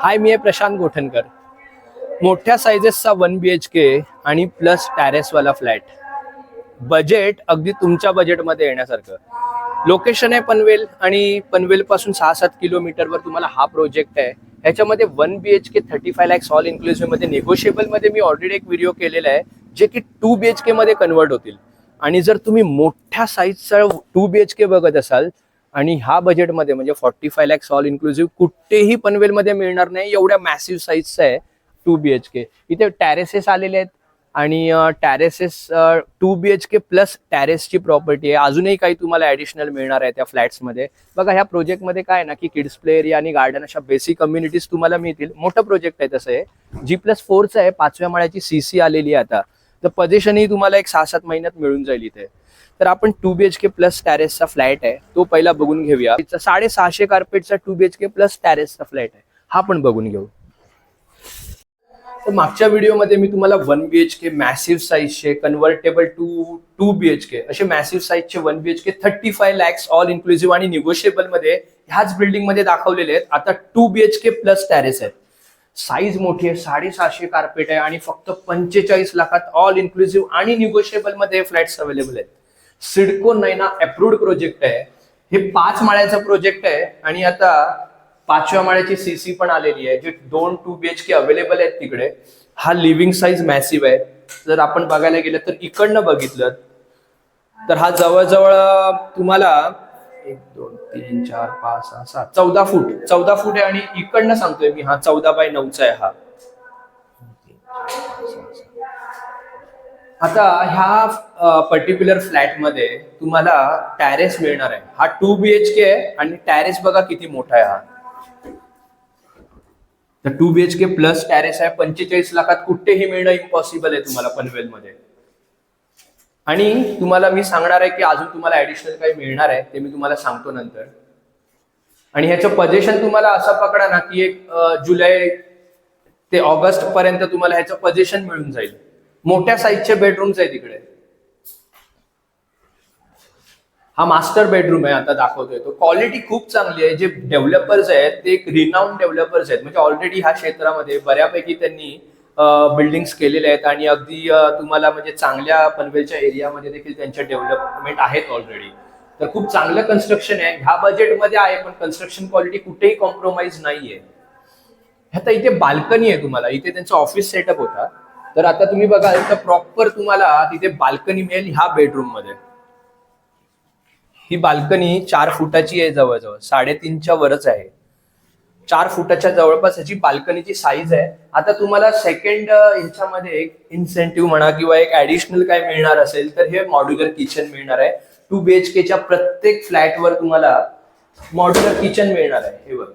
हाय, मी आहे प्रशांत गोठणकर. मोठ्या साइजेसचा 1 BHK आणि प्लस टॅरेसवाला फ्लॅट. बजेट अगदी तुमच्या बजेटमध्ये येण्यासारखं. लोकेशन आहे पनवेल आणि पनवेल पासून 6-7 किलोमीटरवर तुम्हाला हा प्रोजेक्ट आहे. ह्याच्यामध्ये 1 BHK 35 lakhs ऑल इन्क्लुसिव्ह मध्ये नेगोशिएबल मध्ये मी ऑलरेडी एक व्हिडिओ केलेला आहे, जे की 2 BHK मध्ये कन्वर्ट होतील. आणि जर तुम्ही मोठ्या साईजचा 2 BHK बघत असाल आणि ह्या बजेटमध्ये म्हणजे 45 lakhs ऑल इन्क्लुसिव्ह कुठेही पनवेलमध्ये मिळणार नाही, एवढ्या मॅसिव्ह साईजचा आहे 2 BHK. इथे टॅरेसेस आलेले आहेत आणि टॅरेसेस 2 BHK प्लस टॅरेसची प्रॉपर्टी आहे. अजूनही काही तुम्हाला ऍडिशनल मिळणार आहे त्या फ्लॅट्समध्ये. बघा, ह्या प्रोजेक्टमध्ये काय ना की किड्स प्ले एरिया आणि गार्डन अशा बेसिक कम्युनिटीज तुम्हाला मिळतील. मोठं प्रोजेक्ट आहे तसं आहे. G+4चं आहे. 5व्या माळ्याची CC आलेली आहे आता. तर पोझिशनही तुम्हाला एक 6-7 महिन्यात मिळून जाईल इथे. तर आपण 2 BHK प्लस टॅरेसचा फ्लॅट आहे तो पहिला बघून घेऊया. 650 कार्पेटचा 2 BHK प्लस टॅरेसचा फ्लॅट आहे, हा पण बघून घेऊ. तर मागच्या व्हिडिओमध्ये मी तुम्हाला 1 BHK मॅसिव्ह साईजचे कन्व्हर्टेबल टू 2 BHK असे मॅसिव्ह साईजचे 1 BHK 35 lakhs ऑल इन्क्लुसिव्ह आणि निगोशिएबल मध्ये ह्याच बिल्डिंग मध्ये दाखवलेले आहेत. आता 2 BHK प्लस टॅरेस आहेत. साईज मोठी आहे, 650 कार्पेट आहे आणि फक्त 45 लाखात ऑल इन्क्लुसिव्ह आणि निगोशिएबल मध्ये फ्लॅट्स अवेलेबल आहेत. सिडको नैना अप्रूव्ड प्रोजेक्ट आहे. हे 5 माळ्याचा प्रोजेक्ट आहे आणि आता 5व्या माळ्याची CC पण आलेली आहे. जे 2 BHK अवेलेबल आहेत तिकडे. हा लिव्हिंग साईज मॅसिव्ह आहे. जर आपण बघायला गेलं तर इकडनं बघितलं तर हा जवळजवळ तुम्हाला 1 2 3 4 5 6 7 14 फूट आहे आणि इकडनं सांगतोय मी, हा 14x9चा आहे हा. आता ह्या पर्टिक्युलर फ्लॅट मध्ये तुम्हाला टॅरेस मिळणार आहे. हा 2 BHK आहे आणि टॅरेस बघा किती मोठा आहे हा. तर 2 BHK प्लस टॅरेस आहे. 45 लाखात कुठेही मिळणं इम्पॉसिबल आहे तुम्हाला पनवेलमध्ये. आणि तुम्हाला मी सांगणार आहे की अजून तुम्हाला ऍडिशनल काही मिळणार आहे, ते मी तुम्हाला सांगतो नंतर. आणि ह्याचं पोझिशन तुम्हाला असं पकडा ना की एक जुलै ते ऑगस्ट पर्यंत तुम्हाला ह्याचं पोझिशन मिळून जाईल. मोठ्या साईजचे बेडरूम्स आहे तिकडे. हा मास्टर बेडरूम आहे आता दाखवतोय तो. क्वालिटी खूप चांगली आहे. जे डेव्हलपर्स आहेत ते एक रिनाऊंड डेव्हलपर्स आहेत. म्हणजे ऑलरेडी ह्या क्षेत्रामध्ये बऱ्यापैकी त्यांनी बिल्डिंग्स केलेल्या आहेत आणि अगदी तुम्हाला म्हणजे चांगल्या पनवेलच्या एरियामध्ये देखील त्यांच्या डेव्हलपमेंट आहेत ऑलरेडी. तर खूप चांगलं कन्स्ट्रक्शन आहे. ह्या बजेटमध्ये आहे पण कन्स्ट्रक्शन क्वालिटी कुठेही कॉम्प्रोमाइज नाहीये. आता इथे बाल्कनी आहे तुम्हाला. इथे त्यांचा ऑफिस सेटअप होता. तर आता तुम्ही बघा तर प्रॉपर तुम्हाला तिथे बाल्कनी मिळेल ह्या बेडरूम मध्ये. ही बाल्कनी 4 फुटाची आहे, जवळजवळ 3.5च्या वरच आहे. 4 फुटाच्या जवळपास ह्याची बाल्कनीची साईज आहे. आता तुम्हाला सेकंड ह्याच्यामध्ये एक इन्सेंटिव्ह म्हणा किंवा एक ऍडिशनल काय मिळणार असेल तर हे मॉड्युलर किचन मिळणार आहे. 2 BHKच्या प्रत्येक फ्लॅटवर तुम्हाला मॉड्युलर किचन मिळणार आहे. हे बघा,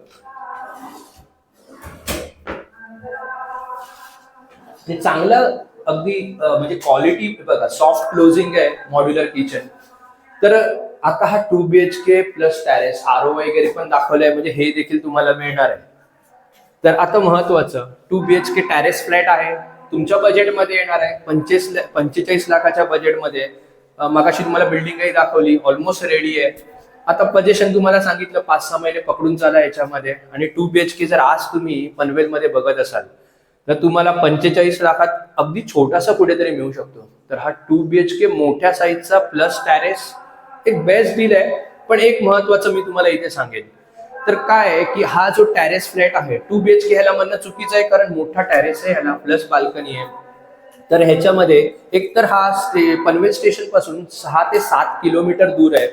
हे चांगलं अगदी म्हणजे क्वालिटी बघा, सॉफ्ट क्लोजिंग आहे मॉड्युलर किचन. तर आता हा 2 BHK प्लस टॅरेस RO वगैरे पण दाखवलंय, म्हणजे हे देखील तुम्हाला मिळणार आहे. तर आता महत्वाचं 2 BHK टॅरेस फ्लॅट आहे, तुमच्या बजेटमध्ये येणार आहे 45 लाखाच्या बजेटमध्ये. मगाशी तुम्हाला बिल्डिंगही दाखवली, ऑलमोस्ट रेडी आहे. आता पोझिशन तुम्हाला सांगितलं 5-6 महिने पकडून चाला याच्यामध्ये. आणि 2 BHK जर आज तुम्ही पनवेलमध्ये बघत असाल तर तुम्हाला 45 लाखात अगदी छोटासा कुठेतरी मिळू शकतो. तर हा 2 BHK मोठ्या साईजचा प्लस टॅरेस एक बेस्ट डील आहे. पण एक महत्वाचं मी तुम्हाला इथे सांगेन, तर काय आहे की हा जो टॅरेस फ्लॅट आहे 2 BHK ह्याला म्हणणं चुकीचं आहे, कारण मोठा टॅरेस आहे ह्याला, प्लस बाल्कनी आहे. तर ह्याच्यामध्ये एकतर हा पनवेल स्टेशन पासून 6 ते 7 किलोमीटर दूर आहे.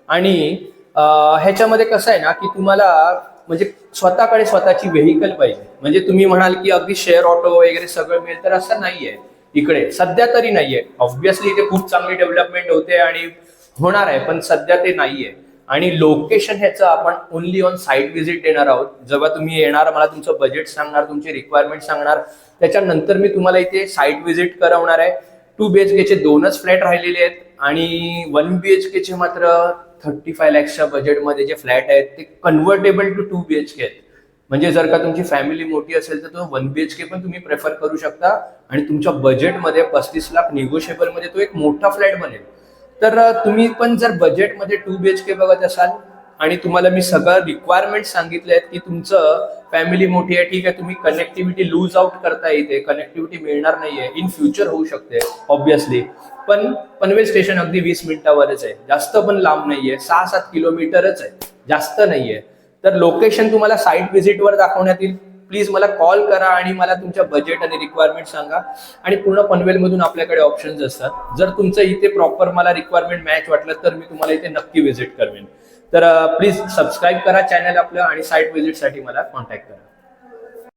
आणि ह्याच्यामध्ये कसं आहे ना की तुम्हाला म्हणजे स्वतःकडे स्वतःची व्हेकल पाहिजे. म्हणजे तुम्ही म्हणाल की अगदी शेअर ऑटो वगैरे सगळं मिळेल, तर असं नाहीये इकडे, सध्या तरी नाहीये. ऑब्व्हियसली इथे खूप चांगली डेव्हलपमेंट होते आणि होणार आहे, पण सध्या ते नाहीये. आणि लोकेशन ह्याचं आपण ओनली ऑन साईट व्हिजिट देणार आहोत. जेव्हा तुम्ही येणार, मला तुमचं बजेट सांगणार, तुमची रिक्वायरमेंट सांगणार, त्याच्यानंतर मी तुम्हाला इथे साईट व्हिजिट करवणार आहे. 2 BHKचे 2च फ्लॅट राहिलेले आहेत आणि 1 BHKचे मात्र 35 lakhsच्या बजेटमध्ये जे फ्लॅट आहेत ते कन्व्हर्टेबल टू 2 BHK आहेत. म्हणजे जर का तुमची फॅमिली मोठी असेल तर तो 1 BHK पण तुम्ही प्रेफर करू शकता आणि तुमच्या बजेटमध्ये 35 लाख निगोशिएबल मध्ये तो एक मोठा फ्लॅट बनेल. तर तुम्ही पण जर बजेटमध्ये 2 BHK बघत असाल आणि तुम्हाला मी सगळं रिक्वायरमेंट सांगितले आहेत की तुमचं फॅमिली मोठी आहे, ठीक आहे, तुम्ही कनेक्टिव्हिटी लूज आउट करता येते, कनेक्टिव्हिटी मिळणार नाहीये, इन फ्युचर होऊ शकते ऑब्विसली, पण पनवेल स्टेशन अगदी 20 मिनिटावरच आहे, जास्त पण लांब नाहीये, 6-7 किलोमीटरच आहे, जास्त नाहीये. तर लोकेशन तुम्हाला साईट व्हिजिटवर दाखवण्यात येईल. प्लीज मला कॉल करा आणि मला तुमच्या बजेट आणि रिक्वायरमेंट सांगा. आणि पूर्ण पनवेलमधून आपल्याकडे ऑप्शन्स असतात. जर तुमचं इथे प्रॉपर मला रिक्वायरमेंट मॅच वाटलं तर मी तुम्हाला इथे नक्की व्हिजिट करेन. तर प्लीज सबस्क्राईब करा चॅनल आपलं आणि साईट व्हिजिटसाठी मला कॉन्टॅक्ट करा.